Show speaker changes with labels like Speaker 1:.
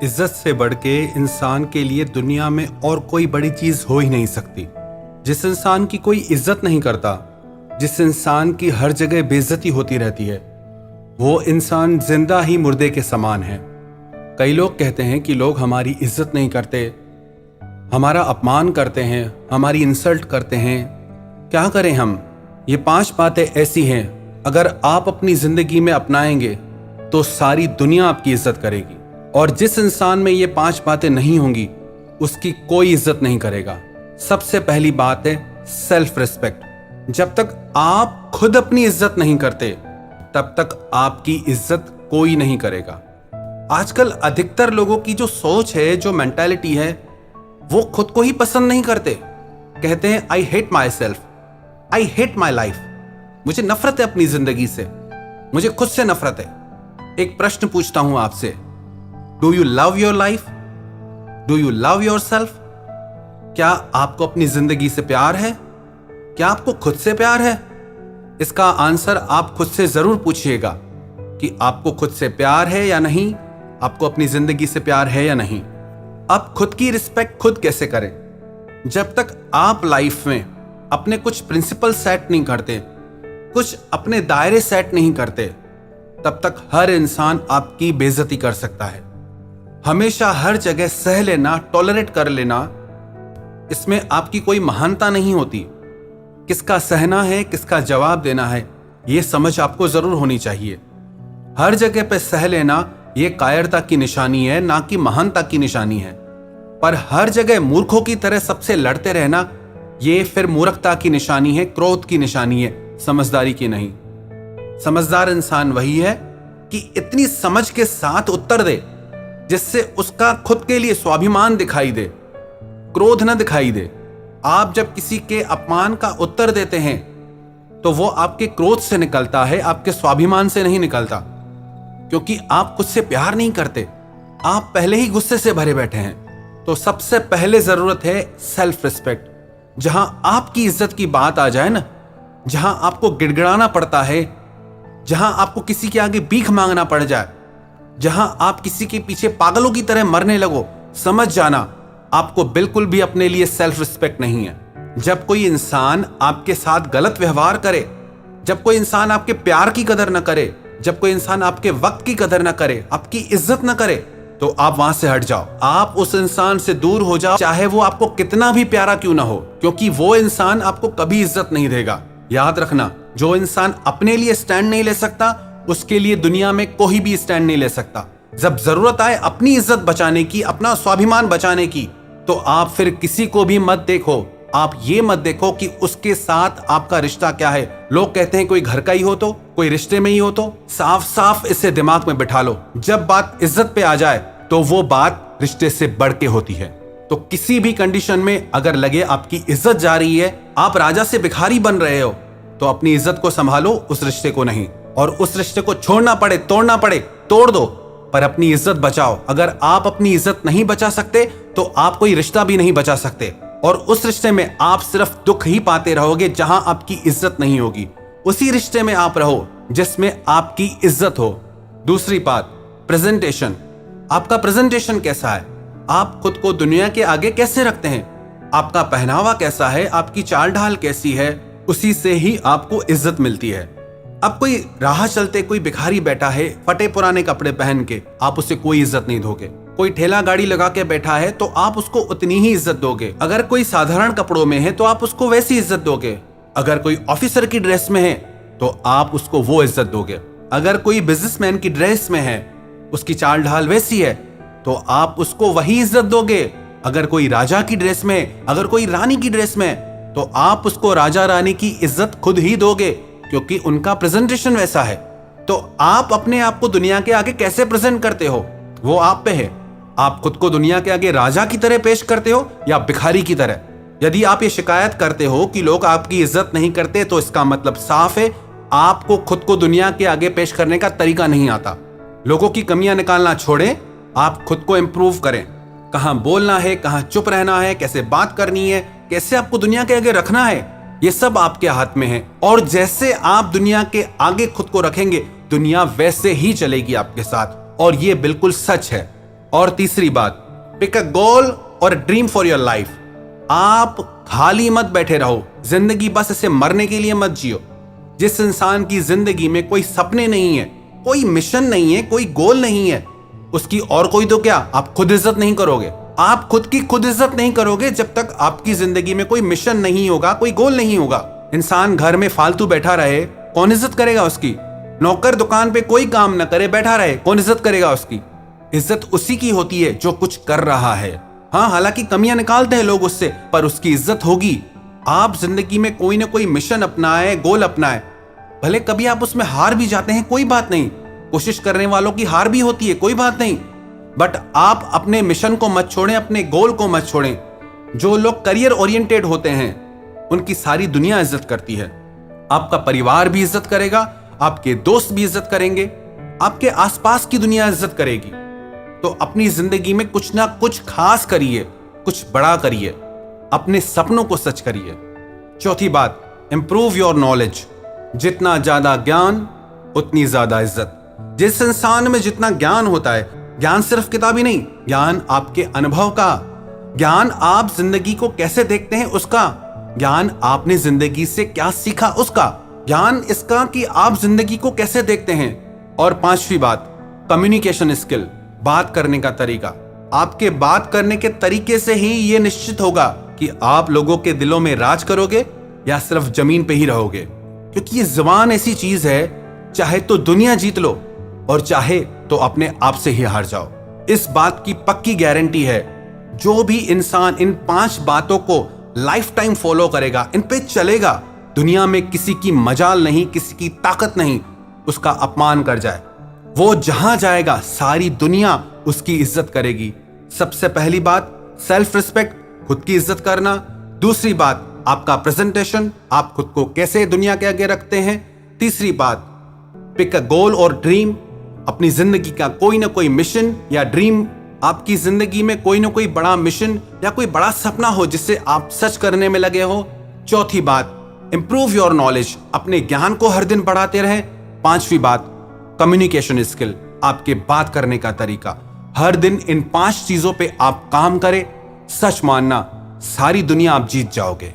Speaker 1: इज्जत से बढ़ के इंसान के लिए दुनिया में और कोई बड़ी चीज हो ही नहीं सकती। जिस इंसान की कोई इज्जत नहीं करता, जिस इंसान की हर जगह बेइज्जती होती रहती है, वो इंसान जिंदा ही मुर्दे के समान है। कई लोग कहते हैं कि लोग हमारी इज्जत नहीं करते, हमारा अपमान करते हैं, हमारी इंसल्ट करते हैं। क्या करें हम? ये 5 बातें ऐसी हैं, अगर आप अपनी जिंदगी में अपनाएंगे तो सारी दुनिया आपकी इज्जत करेगी। और जिस इंसान में ये 5 बातें नहीं होंगी, उसकी कोई इज्जत नहीं करेगा। सबसे पहली बात है सेल्फ रिस्पेक्ट। जब तक आप खुद अपनी इज्जत नहीं करते, तब तक आपकी इज्जत कोई नहीं करेगा। आजकल अधिकतर लोगों की जो सोच है, जो मेंटालिटी है, वो खुद को ही पसंद नहीं करते। कहते हैं I hate my self, I hate my life. मुझे नफरत है अपनी जिंदगी से, मुझे खुद से नफरत है। एक प्रश्न पूछता हूं आपसे, do you love your life? Do you love your self? क्या आपको अपनी जिंदगी से प्यार है? क्या आपको खुद से प्यार है? इसका आंसर आप खुद से जरूर पूछिएगा कि आपको खुद से प्यार है या नहीं, आपको अपनी जिंदगी से प्यार है या नहीं। अब खुद की रिस्पेक्ट खुद कैसे करें? जब तक आप लाइफ में अपने कुछ प्रिंसिपल सेट नहीं करते, कुछ अपने दायरे सेट नहीं करते, तब तक हर इंसान आपकी बेइज्जती कर सकता है। हमेशा हर जगह सह लेना, टॉलरेट कर लेना, इसमें आपकी कोई महानता नहीं होती। किसका सहना है, किसका जवाब देना है, यह समझ आपको जरूर होनी चाहिए। हर जगह पे सह लेना यह कायरता की निशानी है, ना कि महानता की निशानी है। पर हर जगह मूर्खों की तरह सबसे लड़ते रहना, यह फिर मूर्खता की निशानी है, क्रोध की निशानी है, समझदारी की नहीं। समझदार इंसान वही है कि इतनी समझ के साथ उत्तर दे जिससे उसका खुद के लिए स्वाभिमान दिखाई दे, क्रोध न दिखाई दे। आप जब किसी के अपमान का उत्तर देते हैं तो वो आपके क्रोध से निकलता है, आपके स्वाभिमान से नहीं निकलता। क्योंकि आप खुद से प्यार नहीं करते, आप पहले ही गुस्से से भरे बैठे हैं। तो सबसे पहले जरूरत है सेल्फ रिस्पेक्ट। जहां आपकी इज्जत की बात आ जाए ना, जहां आपको गिड़गिड़ाना पड़ता है, जहां आपको किसी के आगे भीख मांगना पड़ जाए, जहां आप किसी के पीछे पागलों की तरह मरने लगो, समझ जाना आपको बिल्कुल भी अपने लिए सेल्फ रिस्पेक्ट नहीं है। जब कोई इंसान आपके साथ गलत व्यवहार करे, जब कोई इंसान आपके प्यार की कदर न करे, जब कोई इंसान आपके वक्त की कदर न करे, आपकी इज्जत न करे, तो आप वहां से हट जाओ। आप उस इंसान से दूर हो जाओ, चाहे वो आपको कितना भी प्यारा क्यों ना हो, क्योंकि वो इंसान आपको कभी इज्जत नहीं देगा। याद रखना, जो इंसान अपने लिए स्टैंड नहीं ले सकता, उसके लिए दुनिया में कोई भी स्टैंड नहीं ले सकता। जब जरूरत आए अपनी इज्जत बचाने की, अपना स्वाभिमान बचाने की, तो आप फिर किसी को भी मत देखो। आप ये मत देखो कि उसके साथ आपका रिश्ता क्या है। लोग कहते हैं कोई घर का ही हो तो, कोई रिश्ते में ही हो तो। साफ साफ इसे दिमाग में बिठा लो, जब बात इज्जत पे आ जाए तो वो बात रिश्ते से बढ़ के होती है। तो किसी भी कंडीशन में अगर लगे आपकी इज्जत जा रही है, आप राजा से भिखारी बन रहे हो, तो अपनी इज्जत को संभालो, उस रिश्ते को नहीं। और उस रिश्ते को छोड़ना पड़े, तोड़ना पड़े, तोड़ दो, पर अपनी इज्जत बचाओ। अगर आप अपनी इज्जत नहीं बचा सकते तो आप कोई रिश्ता भी नहीं बचा सकते। और उस रिश्ते में आप सिर्फ दुख ही पाते रहोगे जहां आपकी इज्जत नहीं होगी। उसी रिश्ते में आप रहो जिसमें आपकी इज्जत हो। दूसरी बात, प्रेजेंटेशन। आपका प्रेजेंटेशन कैसा है? आप खुद को दुनिया के आगे कैसे रखते हैं? आपका पहनावा कैसा है? आपकी चाल ढाल कैसी है? उसी से ही आपको इज्जत मिलती है। अब कोई राह चलते कोई भिखारी बैठा है फटे पुराने कपड़े पहन के, आप उसे कोई इज्जत नहीं दोगे। कोई ठेला गाड़ी लगा के बैठा है तो आप उसको उतनी ही इज्जत दोगे। अगर कोई साधारण कपड़ों में है तो आप उसको वैसी इज्जत दोगे। अगर कोई ऑफिसर की ड्रेस में है तो आप उसको वो इज्जत दोगे। अगर कोई बिजनेसमैन की ड्रेस में है, उसकी चाल ढाल वैसी है, तो आप उसको वही इज्जत दोगे। अगर कोई राजा की ड्रेस में, अगर कोई रानी की ड्रेस में, तो आप उसको राजा रानी की इज्जत खुद ही दोगे, क्योंकि उनका प्रेजेंटेशन वैसा है। तो आप अपने आप को दुनिया के आगे कैसे प्रेजेंट करते हो, वो आप पे है। आप खुद को दुनिया के आगे राजा की तरह पेश करते हो या भिखारी की तरह? यदि आप ये शिकायत करते हो कि लोग आपकी इज्जत नहीं करते, तो इसका मतलब साफ है आपको खुद को दुनिया के आगे पेश करने का तरीका नहीं आता। लोगों की कमियां निकालना छोड़ें, आप खुद को इंप्रूव करें। कहां बोलना है, कहां चुप रहना है, कैसे बात करनी है, कैसे आपको दुनिया के आगे रखना है, ये सब आपके हाथ में है। और जैसे आप दुनिया के आगे खुद को रखेंगे, दुनिया वैसे ही चलेगी आपके साथ। और ये बिल्कुल सच है। और तीसरी बात, पिक अ गोल और ड्रीम फॉर योर लाइफ। आप खाली मत बैठे रहो, जिंदगी बस इसे मरने के लिए मत जियो। जिस इंसान की जिंदगी में कोई सपने नहीं है, कोई मिशन नहीं है, कोई गोल नहीं है, उसकी और कोई तो क्या, आप खुद इज्जत नहीं करोगे। आप खुद की खुद इज्जत नहीं करोगे जब तक आपकी जिंदगी में कोई मिशन नहीं होगा, कोई गोल नहीं होगा। इंसान घर में फालतू बैठा रहे, कौन इज्जत करेगा उसकी? नौकर दुकान पे कोई काम न करे, बैठा रहे, कौन इज्जत करेगा उसकी? इज्जत उसी की होती है जो कुछ कर रहा है। हाँ, हालांकि कमियां निकालते हैं लोग उससे, पर उसकी इज्जत होगी। आप जिंदगी में कोई ना कोई मिशन अपनाए, गोल अपनाए, भले कभी आप उसमें हार भी जाते हैं, कोई बात नहीं। कोशिश करने वालों की हार भी होती है, कोई बात नहीं। बट आप अपने मिशन को मत छोड़ें, अपने गोल को मत छोड़ें। जो लोग करियर ओरिएंटेड होते हैं उनकी सारी दुनिया इज्जत करती है। आपका परिवार भी इज्जत करेगा, आपके दोस्त भी इज्जत करेंगे, आपके आसपास की दुनिया इज्जत करेगी। तो अपनी जिंदगी में कुछ ना कुछ खास करिए, कुछ बड़ा करिए, अपने सपनों को सच करिए। चौथी बात, इंप्रूव योर नॉलेज। जितना ज्यादा ज्ञान उतनी ज्यादा इज्जत। जिस इंसान में जितना ज्ञान होता है, ज्ञान सिर्फ किताबी नहीं, ज्ञान आपके अनुभव का, ज्ञान आप जिंदगी को कैसे देखते हैं उसका, ज्ञान आपने जिंदगी से क्या सीखा उसका, ज्ञान इसका कि आप जिंदगी को कैसे देखते हैं। और पांचवी बात, कम्युनिकेशन स्किल, बात करने का तरीका। आपके बात करने के तरीके से ही यह निश्चित होगा कि आप लोगों के दिलों में राज करोगे या सिर्फ जमीन पे ही रहोगे। क्योंकि ये जुबान ऐसी चीज है, चाहे तो दुनिया जीत लो और चाहे तो अपने आप से ही हार जाओ। इस बात की पक्की गारंटी है, जो भी इंसान इन 5 बातों को लाइफ टाइम फॉलो करेगा, इन पे चलेगा, दुनिया में किसी की मजाल नहीं, किसी की ताकत नहीं उसका अपमान कर जाए। वो जहां जाएगा सारी दुनिया उसकी इज्जत करेगी। सबसे पहली बात, सेल्फ रिस्पेक्ट, खुद की इज्जत करना। दूसरी बात, आपका प्रेजेंटेशन, आप खुद को कैसे दुनिया के आगे रखते हैं। तीसरी बात, पिक अ गोल और ड्रीम, अपनी जिंदगी का कोई ना कोई मिशन या ड्रीम, आपकी जिंदगी में कोई ना कोई बड़ा मिशन या कोई बड़ा सपना हो जिससे आप सच करने में लगे हो। चौथी बात, इंप्रूव योर नॉलेज, अपने ज्ञान को हर दिन बढ़ाते रहें। पांचवी बात, कम्युनिकेशन स्किल, आपके बात करने का तरीका। हर दिन इन 5 चीजों पे आप काम करें, सच मानना सारी दुनिया आप जीत जाओगे।